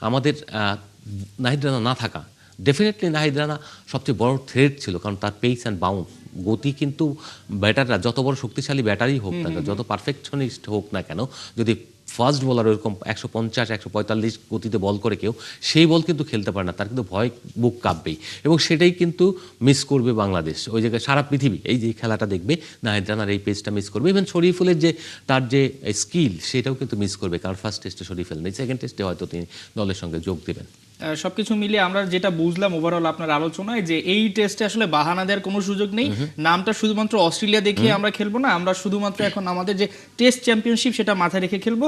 আমাদের নাহিদ রানা না থাকা, ডেফিনেটলি নাহিদ রানা সবচেয়ে বড় থ্রেট ছিল, কারণ তার পেস অ্যান্ড বাউন্স গতি কিন্তু ব্যাটাররা যত বড় শক্তিশালী ব্যাটারই হোক না কেন, যত পারফেকশনিস্ট হোক না কেন, যদি ফাস্ট বোলার ওরকম 150-145 গতিতে বল করে কেউ, সেই বল কিন্তু খেলতে পারে না, তার কিন্তু ভয় বুক কাঁপবেই, এবং সেটাই কিন্তু মিস করবে বাংলাদেশ। ওই জায়গায় সারা পৃথিবী এই যে খেলাটা দেখবে, নাহিদ রানার এই পেসটা মিস করবে। ইভেন শরীফুলের যে তার যে স্কিল, সেটাও কিন্তু মিস করবে, কারণ ফার্স্ট টেস্টে শরীফুল নেই, সেকেন্ড টেস্টে হয়তো তিনি দলের সঙ্গে যোগ দেবেন। সবকিছু মিলিয়ে আমরা যেটা বুঝলাম ওভারঅল আপনার আলোচনায়, যে এই টেস্টে আসলে বাহানা দেওয়ার কোনো সুযোগ নেই। নামটা শুধুমাত্র অস্ট্রেলিয়া দেখিয়ে আমরা খেলবো না, আমরা শুধুমাত্র এখন আমাদের যে টেস্ট চ্যাম্পিয়নশিপ সেটা মাথায় রেখে খেলবো।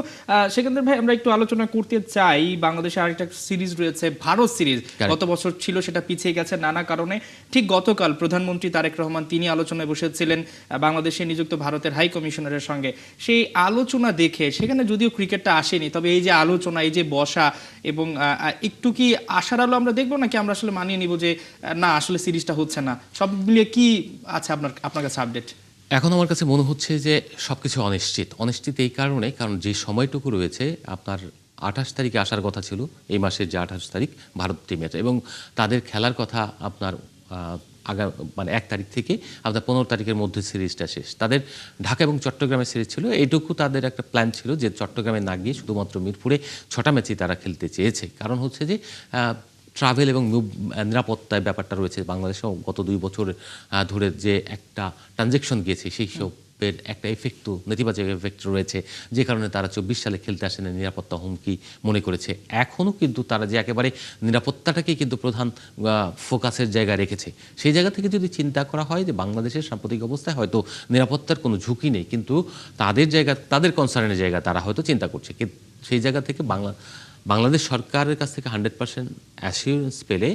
সেকেন্দ্র ভাই, আমরা একটু আলোচনা করতে চাই, বাংলাদেশে আরেকটা সিরিজ রয়েছে, ভারত সিরিজ। গত বছর ছিল, সেটা পিছিয়ে গেছে নানা কারণে। ঠিক গতকাল প্রধানমন্ত্রী তারেক রহমান তিনি আলোচনায় বসেছিলেন বাংলাদেশে নিযুক্ত ভারতের হাই কমিশনারের সঙ্গে। সেই আলোচনা দেখে, সেখানে যদিও ক্রিকেটটা আসেনি, তবে এই যে আলোচনা, এই যে বসা, এবং একটু কি আশার আলো আমরা দেখবো, নাকি আমরা আসলে মানিয়ে নিব যে না, আসলে সিরিজটা হচ্ছে না? সব মিলিয়ে কি আছে আপনার কাছে আপডেট? এখন আমার কাছে মনে হচ্ছে যে সবকিছু অনিশ্চিত এই কারণ যে সময়টুকু রয়েছে, আপনার 28 তারিখে আসার কথা ছিল, এই মাসের যে 28 তারিখ ভারত টিমের, এবং তাদের খেলার কথা আপনার মানে 1 তারিখ থেকে আপনার 15 তারিখের মধ্যে সিরিজটা শেষ। তাদের ঢাকা এবং চট্টগ্রামের সিরিজ ছিল, এইটুকু তাদের একটা প্ল্যান ছিল যে চট্টগ্রামে না গিয়ে শুধুমাত্র মিরপুরে 6টা ম্যাচই তারা খেলতে চেয়েছে। কারণ হচ্ছে যে ট্রাভেল এবং নিরাপত্তায় ব্যাপারটা রয়েছে। বাংলাদেশেও গত 2 বছর ধরে যে একটা ট্রানজ্যাকশন গিয়েছে, সেই সবের একটা এফেক্ট, নেতিবাচক এফেক্ট রয়েছে, যে কারণে তারা 24 সালে খেলতে আসেন, নিরাপত্তা হুমকি মনে করেছে। এখনও কিন্তু তারা যে একেবারে নিরাপত্তাটাকেই কিন্তু প্রধান ফোকাসের জায়গায় রেখেছে, সেই জায়গা থেকে যদি চিন্তা করা হয় যে বাংলাদেশের সাম্প্রতিক অবস্থায় হয়তো নিরাপত্তার কোনো ঝুঁকি নেই, কিন্তু তাদের কনসার্নের জায়গা তারা হয়তো চিন্তা করছে, সেই জায়গা থেকে বাংলাদেশ সরকারের কাছ থেকে 100% অ্যাসিওরেন্স পেলে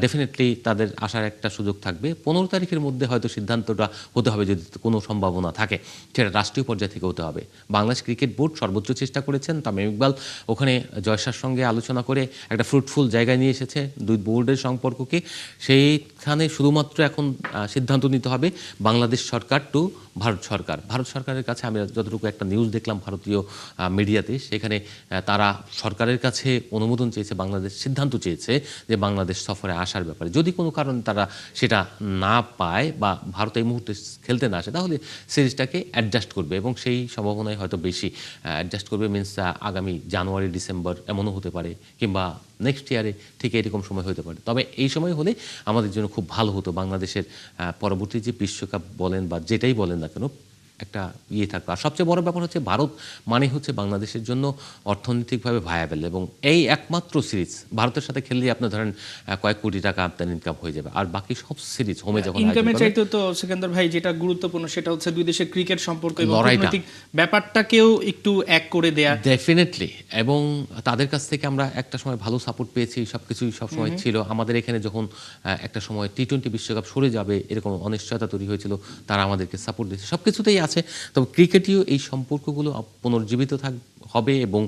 ডেফিনেটলি তাদের আসার একটা সুযোগ থাকবে। 15 তারিখের মধ্যে হয়তো সিদ্ধান্তটা হতে হবে, যদি কোনো সম্ভাবনা থাকে, সেটা রাষ্ট্রীয় পর্যায় থেকে হতে হবে। বাংলাদেশ ক্রিকেট বোর্ড সর্বোচ্চ চেষ্টা করেছেন, তামিম ইকবাল ওখানে জয়সার সঙ্গে আলোচনা করে একটা ফ্রুটফুল জায়গায় নিয়ে এসেছে দুই বোর্ডের সম্পর্ককে। সেইখানে শুধুমাত্র এখন সিদ্ধান্ত নিতে হবে বাংলাদেশ সরকার টু ভারত সরকারের কাছে। আমি যতটুকু একটা নিউজ দেখলাম ভারতীয় মিডিয়াতে, সেখানে তারা সরকারের কাছে অনুমোদন চেয়েছে, বাংলাদেশ সিদ্ধান্ত চেয়েছে যে বাংলাদেশ সফরে আসার ব্যাপারে। যদি কোনো কারণে তারা সেটা না পায় বা ভারত এই মুহূর্তে খেলতে না আসে, তাহলে সিরিজটাকে অ্যাডজাস্ট করবে, এবং সেই সম্ভাবনাই হয়তো বেশি। অ্যাডজাস্ট করবে মিনস আগামী জানুয়ারি ডিসেম্বর এমনও হতে পারে, কিংবা নেক্সট ইয়ারে ঠিক এরকম সময় হতে পারে। তবে এই সময় হলে আমাদের জন্য খুব ভালো হতো, বাংলাদেশের পরবর্তী যে বিশ্বকাপ বলেন বা যেটাই বলেন না কেন, একটা থাকতো। আর সবচেয়ে বড় ব্যাপার হচ্ছে ভারত মানে হচ্ছে বাংলাদেশের জন্য অর্থনৈতিকভাবে ভায়াবেল, এবং এই একমাত্র সিরিজ ভারতের সাথে খেললে আপনার ধরেন কয়েক কোটি টাকা আপনার ইনকাম হয়ে যাবে। আর বাকি সব সিরিজ হোমে যখন ইনকামের চাইতে তো সেকেন্দ্র ভাই যেটা গুরুত্বপূর্ণ, সেটা হচ্ছে দুই দেশের ক্রিকেট সম্পর্ক এবং রাজনৈতিক ব্যাপারটাকেও একটু এক করে দেয়া। ডেফিনেটলি, এবং তাদের কাছ থেকে আমরা একটা সময় ভালো সাপোর্ট পেয়েছি, সবকিছুই সবসময় ছিল। আমাদের এখানে যখন একটা সময় টি-20 বিশ্বকাপ সরে যাবে এরকম অনিশ্চয়তা তৈরি হয়েছিল, তারা আমাদেরকে সাপোর্ট দিয়েছে, সবকিছুতেই আছে। তবে ক্রিকেটেও এই সম্পর্কগুলো পুনর্জীবিত হবে, এবং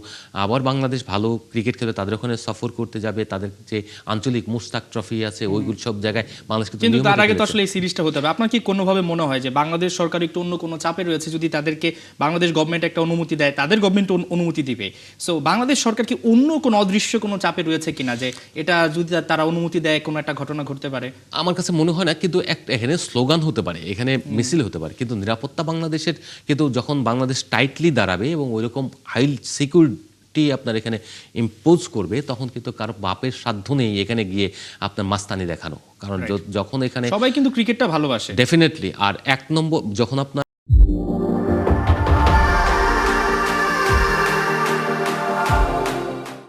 আবার বাংলাদেশ ভালো ক্রিকেট খেলে তাদের ওখানে সফর করতে যাবে। তাদের যে আঞ্চলিক মুশতাক ট্রফি আছে, ওইগুলো সব জায়গায় বাংলাদেশ কিন্তু তার আগে তো আসলে এই সিরিজটা হতে হবে। আপনার কি কোনোভাবে মনে হয় যে বাংলাদেশ সরকার একটু অন্য কোনো চাপে রয়েছে? যদি তাদেরকে বাংলাদেশ গভর্নমেন্ট একটা অনুমতি দেয়, তাদের গভর্নমেন্ট অনুমতি দিবে, সো বাংলাদেশ সরকার কি অন্য কোনো অদৃশ্য কোনো চাপে রয়েছে কিনা, যে এটা যদি তারা অনুমতি দেয় কোনো একটা ঘটনা ঘটতে পারে? আমার কাছে মনে হয় না, কিন্তু এখানে স্লোগান হতে পারে, এখানে মিছিল হতে পারে, কিন্তু নিরাপত্তা বাংলাদেশের, কিন্তু যখন বাংলাদেশ টাইটলি দাঁড়াবে এবং ওইরকম হাই সিকিউরিটি আপনার এখানে ইম্পোজ করবে, তখন কিন্তু কারো বাপের সাধ্য নেই এখানে গিয়ে আপনার মাস্তানি দেখানো। কারণ যখন এখানে সবাই কিন্তু ক্রিকেটটা ভালোবাসে ডেফিনেটলি। আর 1 নম্বর যখন আপনার